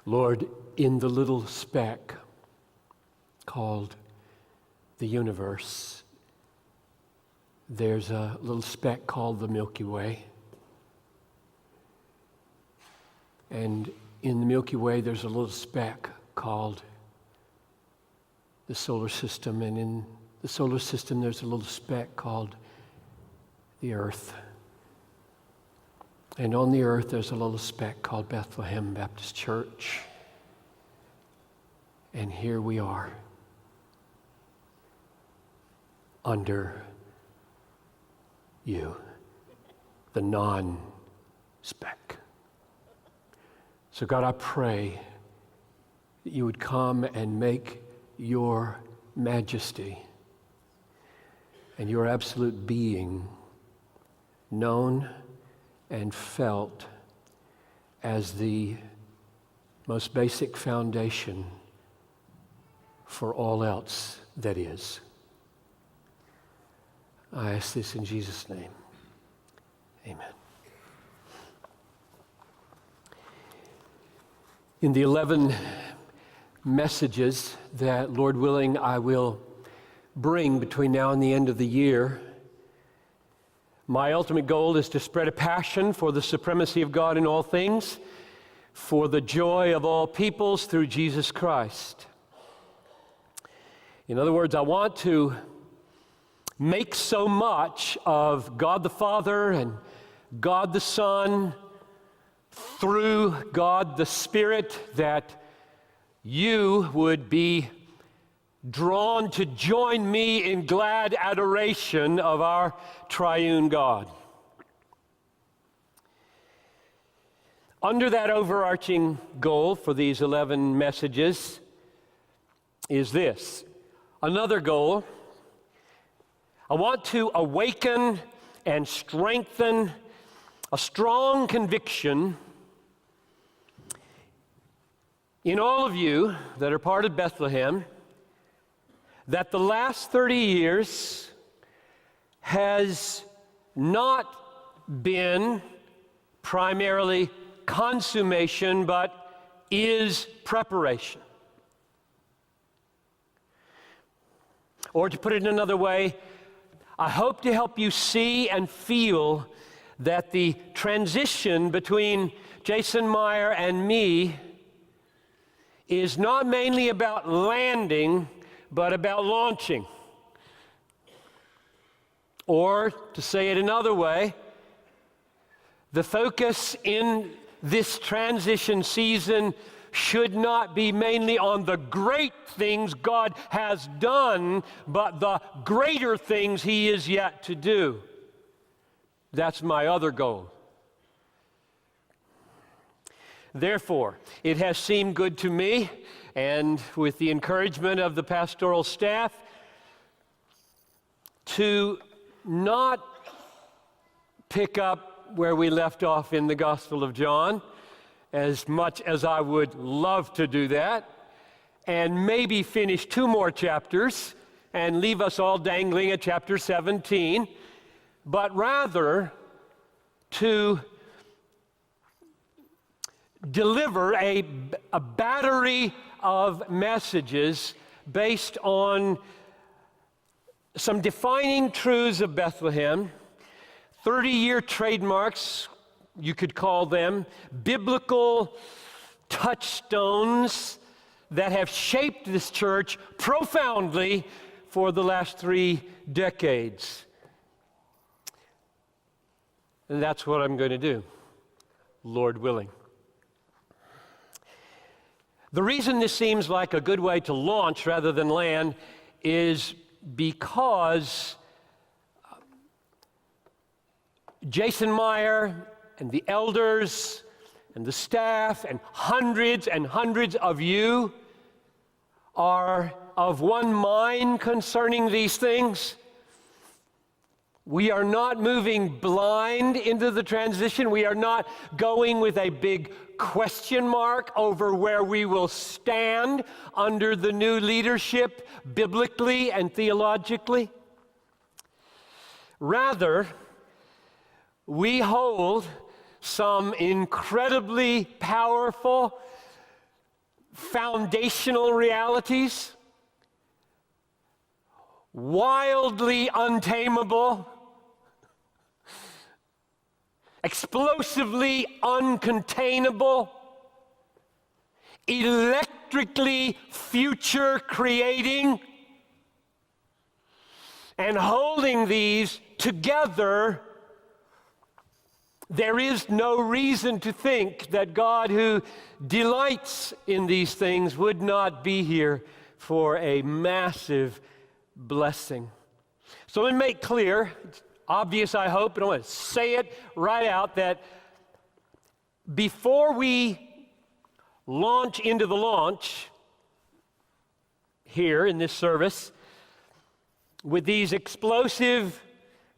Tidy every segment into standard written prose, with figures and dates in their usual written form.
Lord, in the little speck called the universe, there's a little speck called the Milky Way. And in the Milky Way, there's a little speck called the solar system. And in the solar system, there's a little speck called the earth. And on the earth, there's a little speck called Bethlehem Baptist Church. And here we are, under you, the non-speck. So God, I pray that you would come and make your majesty and your absolute being known and felt as the most basic foundation for all else that is. I ask this in Jesus' name. Amen. In the 11 messages that, Lord willing, I will bring between now and the end of the year, my ultimate goal is to spread a passion for the supremacy of God in all things, for the joy of all peoples through Jesus Christ. In other words, I want to make so much of God the Father and God the Son through God the Spirit that you would be drawn to join me in glad adoration of our triune God. Under that overarching goal for these 11 messages is this. Another goal, I want to awaken and strengthen a strong conviction in all of you that are part of Bethlehem that the last 30 years has not been primarily consummation, but is preparation. Or to put it another way, I hope to help you see and feel that the transition between Jason Meyer and me is not mainly about landing, but about launching. Or, to say it another way, the focus in this transition season should not be mainly on the great things God has done, but the greater things He is yet to do. That's my other goal. Therefore, it has seemed good to me, and with the encouragement of the pastoral staff, to not pick up where we left off in the Gospel of John, as much as I would love to do that, and maybe finish 2 more chapters and leave us all dangling at chapter 17, but rather to deliver a battery of messages based on some defining truths of Bethlehem, 30-year trademarks, you could call them, biblical touchstones that have shaped this church profoundly for the last 3 decades. And that's what I'm going to do, Lord willing. The reason this seems like a good way to launch rather than land is because Jason Meyer and the elders and the staff and hundreds of you are of one mind concerning these things. We are not moving blind into the transition. We are not going with a big question mark over where we will stand under the new leadership biblically and theologically. Rather, we hold some incredibly powerful foundational realities, wildly untamable, explosively uncontainable, electrically future creating, and holding these together. There is no reason to think that God, who delights in these things, would not be here for a massive blessing. So let me make clear, it's obvious I hope, but I want to say it right out, that before we launch into the launch here in this service with these explosive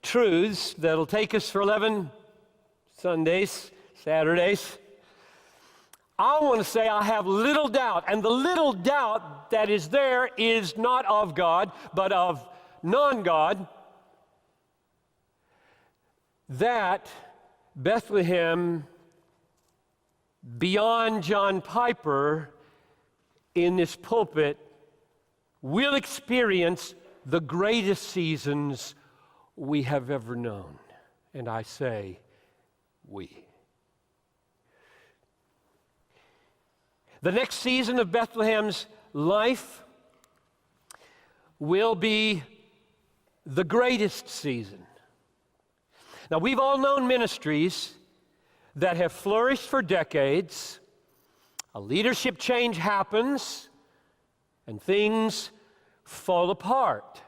truths that'll take us for 11 Sundays, Saturdays, I want to say I have little doubt, and the little doubt that is there is not of God, but of non-God, that Bethlehem, beyond John Piper in this pulpit, will experience the greatest seasons we have ever known. And I say, we. The next season of Bethlehem's life will be the greatest season. Now, we've all known ministries that have flourished for decades. A leadership change happens, and things fall apart.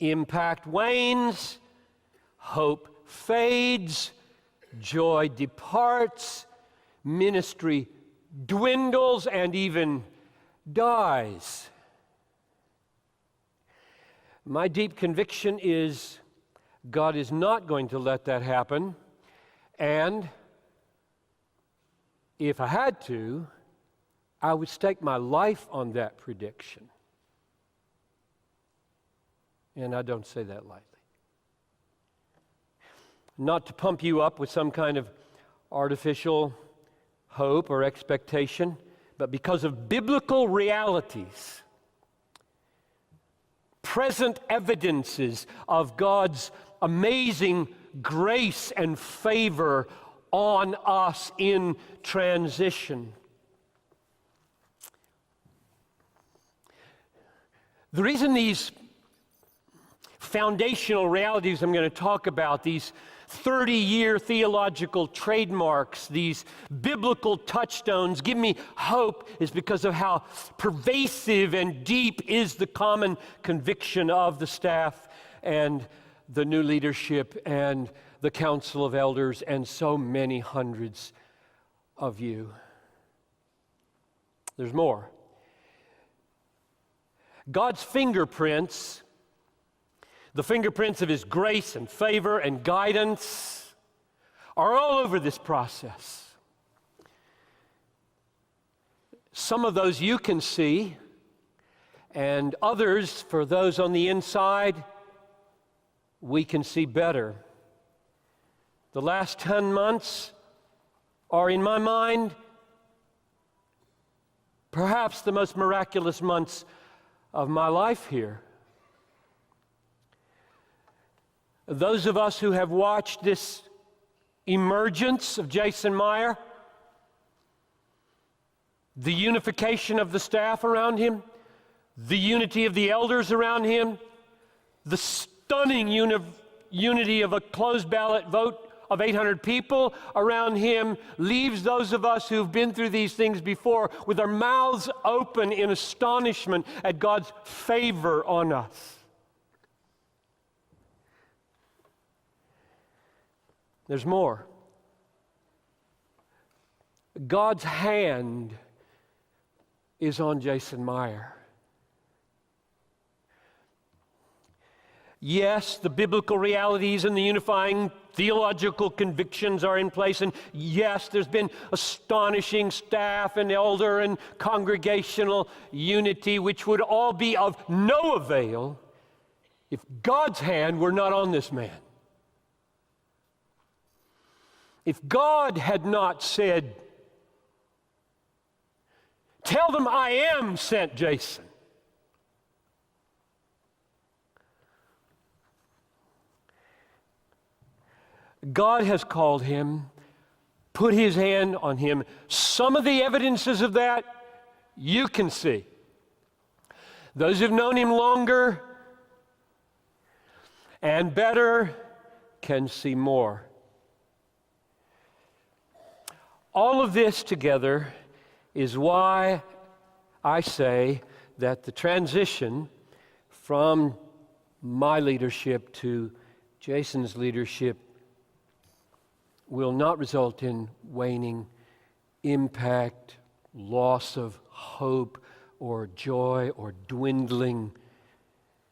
Impact wanes, hope fades, joy departs, ministry dwindles, and even dies. My deep conviction is God is not going to let that happen, and if I had to, I would stake my life on that prediction. And I don't say that lightly. Not to pump you up with some kind of artificial hope or expectation, but because of biblical realities, present evidences of God's amazing grace and favor on us in transition. The reason these foundational realities I'm going to talk about, these 30-year theological trademarks, these biblical touchstones give me hope, is because of how pervasive and deep is the common conviction of the staff and the new leadership and the council of elders and so many hundreds of you. There's more. God's fingerprints, the fingerprints of His grace and favor and guidance, are all over this process. Some of those you can see, and others, for those on the inside, we can see better. The last 10 months are, in my mind, perhaps the most miraculous months of my life here. Those of us who have watched this emergence of Jason Meyer, the unification of the staff around him, the unity of the elders around him, the stunning unity of a closed ballot vote of 800 people around him, leaves those of us who've been through these things before with our mouths open in astonishment at God's favor on us. There's more. God's hand is on Jason Meyer. Yes, the biblical realities and the unifying theological convictions are in place, and yes, there's been astonishing staff and elder and congregational unity, which would all be of no avail if God's hand were not on this man. If God had not said, Tell them I am sent Jason. God has called him, put his hand on him. Some of the evidences of that you can see. Those who've known him longer and better can see more. All of this together is why I say that the transition from my leadership to Jason's leadership will not result in waning impact, loss of hope or joy or dwindling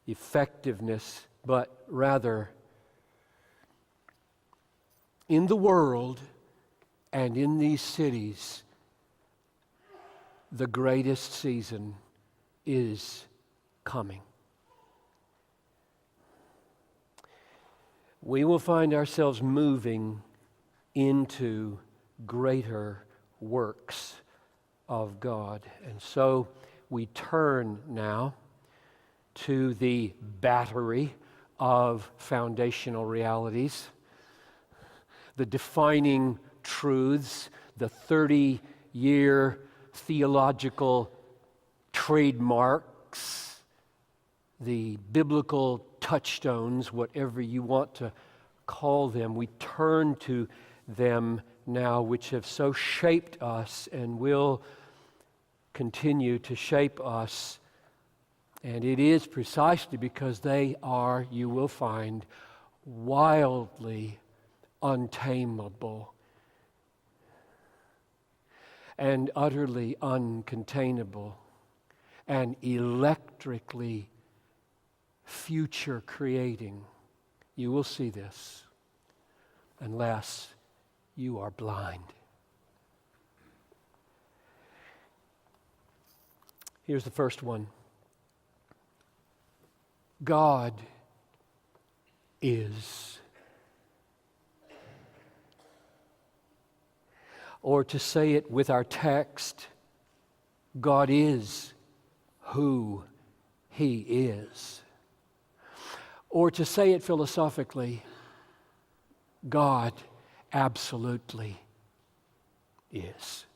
effectiveness, but rather in the world and in these cities, the greatest season is coming. We will find ourselves moving into greater works of God. And so we turn now to the battery of foundational realities, the defining truths, the 30-year theological trademarks, the biblical touchstones, whatever you want to call them. We turn to them now, which have so shaped us and will continue to shape us. And it is precisely because they are, you will find, wildly untamable and utterly uncontainable and electrically future creating. You will see this unless you are blind. Here's the first one. God is. Or to say it with our text, God is who He is. Or to say it philosophically, God absolutely is.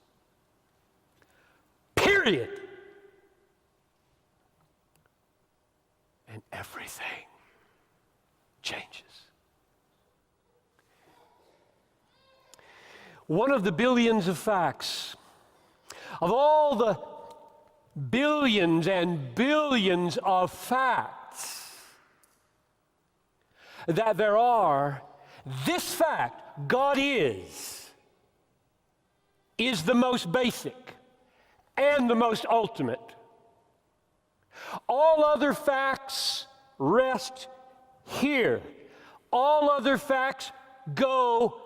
Period. And everything changes. One of the billions of facts, of all the billions and billions of facts that there are, this fact, God is the most basic and the most ultimate. All other facts rest here. All other facts go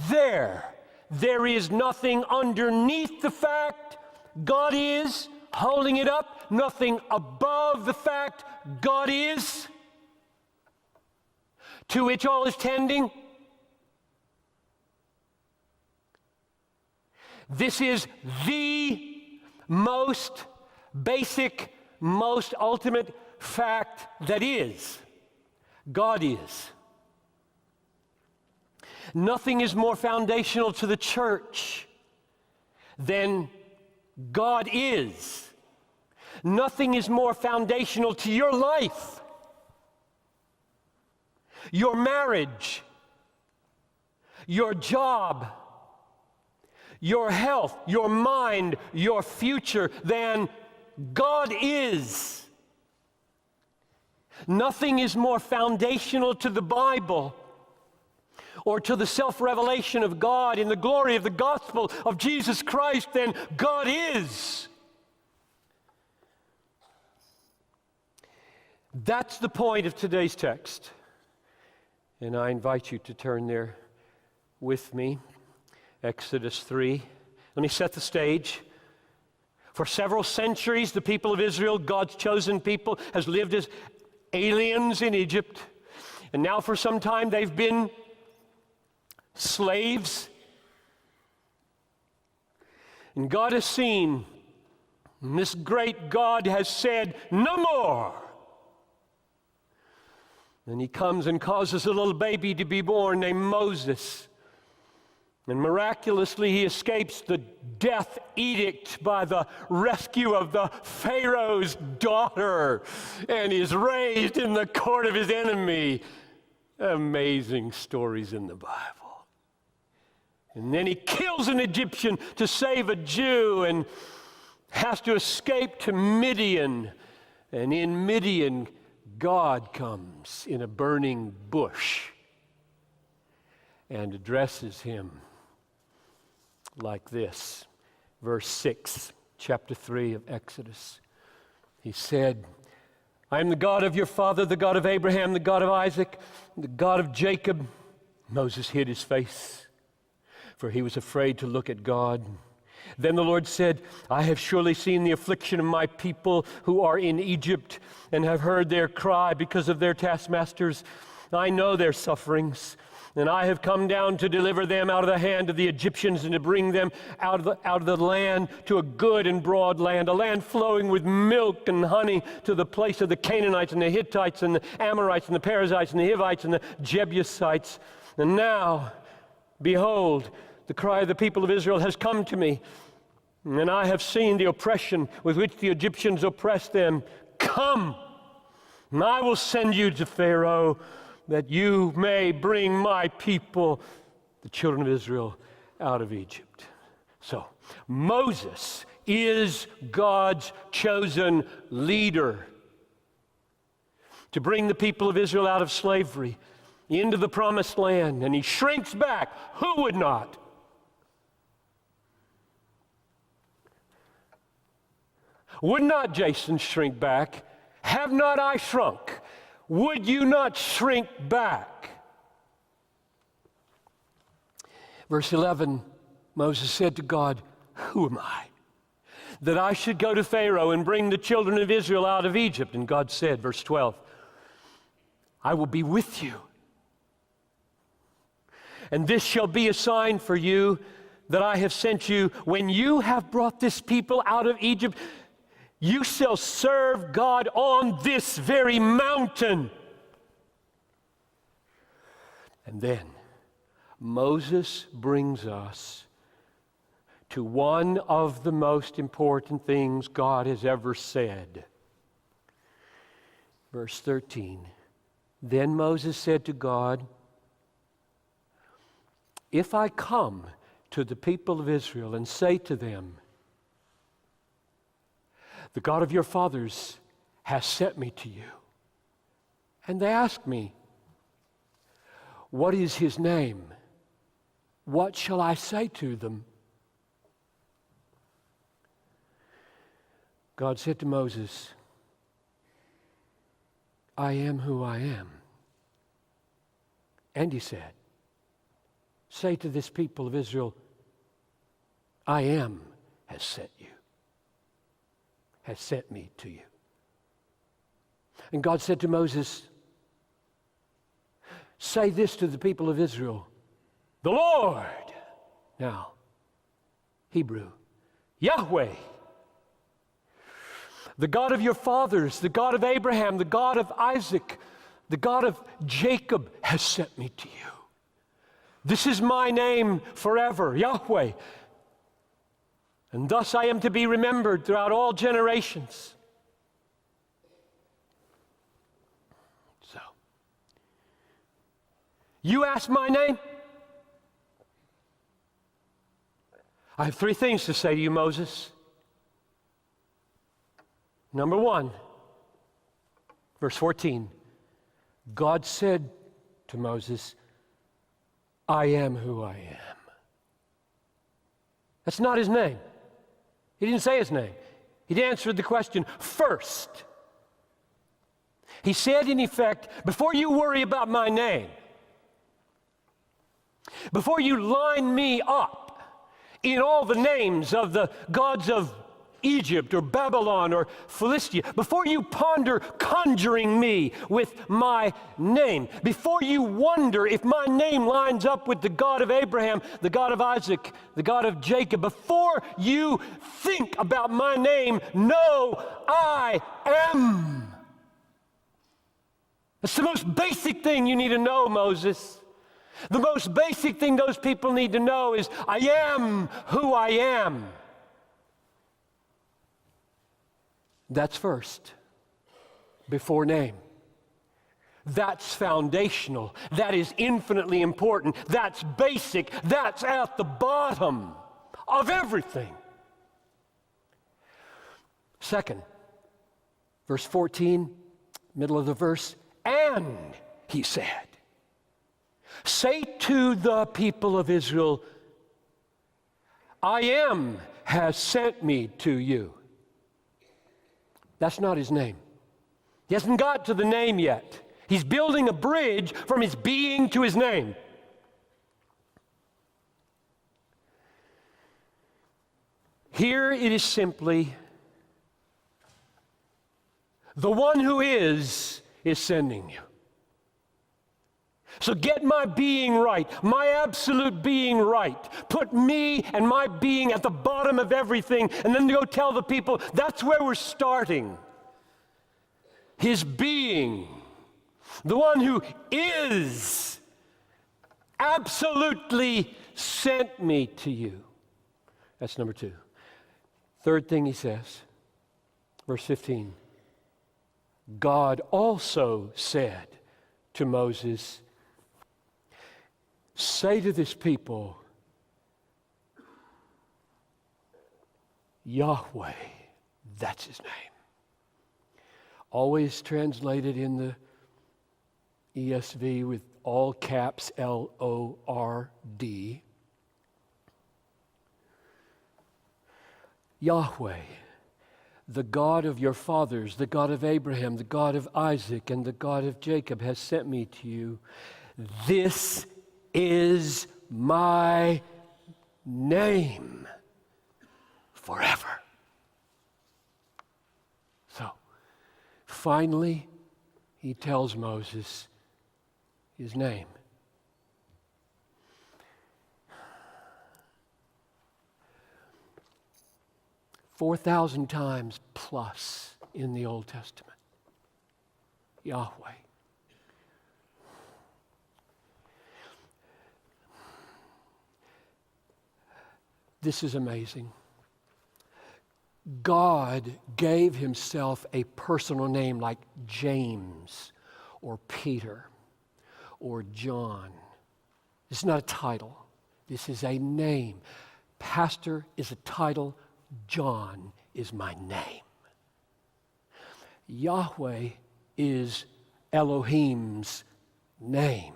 there. There is nothing underneath the fact God is, holding it up, nothing above the fact God is, to which all is tending. This is the most basic, most ultimate fact that is. God is. Nothing is more foundational to the church than God is. Nothing is more foundational to your life, your marriage, your job, your health, your mind, your future than God is. Nothing is more foundational to the Bible or to the self-revelation of God in the glory of the gospel of Jesus Christ than God is. That's the point of today's text. And I invite you to turn there with me. Exodus 3. Let me set the stage. For several centuries, the people of Israel, God's chosen people, has lived as aliens in Egypt. And now for some time they've been slaves. And God has seen And this great God has said, no more. And he comes and causes a little baby to be born named Moses. And miraculously he escapes the death edict by the rescue of the Pharaoh's daughter and is raised in the court of his enemy. Amazing stories in the Bible. And then he kills an Egyptian to save a Jew and has to escape to Midian. And in Midian, God comes in a burning bush and addresses him like this. Verse 6, chapter 3 of Exodus. He said, I am the God of your father, the God of Abraham, the God of Isaac, the God of Jacob. Moses hid his face, for he was afraid to look at God. Then the Lord said, I have surely seen the affliction of my people who are in Egypt, and have heard their cry because of their taskmasters. I know their sufferings, and I have come down to deliver them out of the hand of the Egyptians and to bring them out of the land to a good and broad land, a land flowing with milk and honey, to the place of the Canaanites and the Hittites and the Amorites and the Perizzites and the Hivites and the Jebusites. And now, behold, the cry of the people of Israel has come to me, and I have seen the oppression with which the Egyptians oppress them. Come, and I will send you to Pharaoh, that you may bring my people, the children of Israel, out of Egypt. So, Moses is God's chosen leader to bring the people of Israel out of slavery into the promised land, and he shrinks back. Who would not? Would not Jason shrink back? Have not I shrunk? Would you not shrink back? Verse 11, Moses said to God, who am I, that I should go to Pharaoh and bring the children of Israel out of Egypt? And God said, verse 12, I will be with you. And this shall be a sign for you that I have sent you. When you have brought this people out of Egypt, you shall serve God on this very mountain. And then Moses brings us to one of the most important things God has ever said. Verse 13, then Moses said to God, if I come to the people of Israel and say to them, the God of your fathers has sent me to you, and they ask me, what is his name? What shall I say to them? God said to Moses, I am who I am. And he said, say to this people of Israel, I am has sent you, has sent me to you. And God said to Moses, say this to the people of Israel, the Lord, now, Hebrew, Yahweh, the God of your fathers, the God of Abraham, the God of Isaac, the God of Jacob has sent me to you. This is my name forever, Yahweh. And thus I am to be remembered throughout all generations. So, you ask my name? I have three things to say to you, Moses. Number one, verse 14, God said to Moses, I am who I am. That's not his name. He didn't say his name. He answered the question first. He said, in effect, before you worry about my name, before you line me up in all the names of the gods of Egypt or Babylon or Philistia, before you ponder conjuring me with my name, before you wonder if my name lines up with the God of Abraham, the God of Isaac, the God of Jacob, before you think about my name, know I am. That's the most basic thing you need to know, Moses. The most basic thing those people need to know is, I am who I am. That's first, before name. That's foundational. That is infinitely important. That's basic. That's at the bottom of everything. Second, verse 14, middle of the verse, and he said, say to the people of Israel, I am has sent me to you. That's not his name. He hasn't got to the name yet. He's building a bridge from his being to his name. Here it is simply, the one who is sending you. So get my being right, my absolute being right. Put me and my being at the bottom of everything, and then go tell the people, that's where we're starting. His being, the one who is, absolutely sent me to you. That's number two. Third thing he says, verse 15. God also said to Moses, say to this people, Yahweh, that's his name. Always translated in the ESV with all caps Lord. Yahweh, the God of your fathers, the God of Abraham, the God of Isaac, and the God of Jacob has sent me to you. This is my name forever. So, finally, he tells Moses his name. "4,000 times plus in the Old Testament. Yahweh. This is amazing. God gave himself a personal name like James or Peter or John. This is not a title. This is a name. Pastor is a title. John is my name. Yahweh is Elohim's name.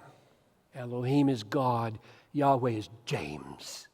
Elohim is God. Yahweh is James.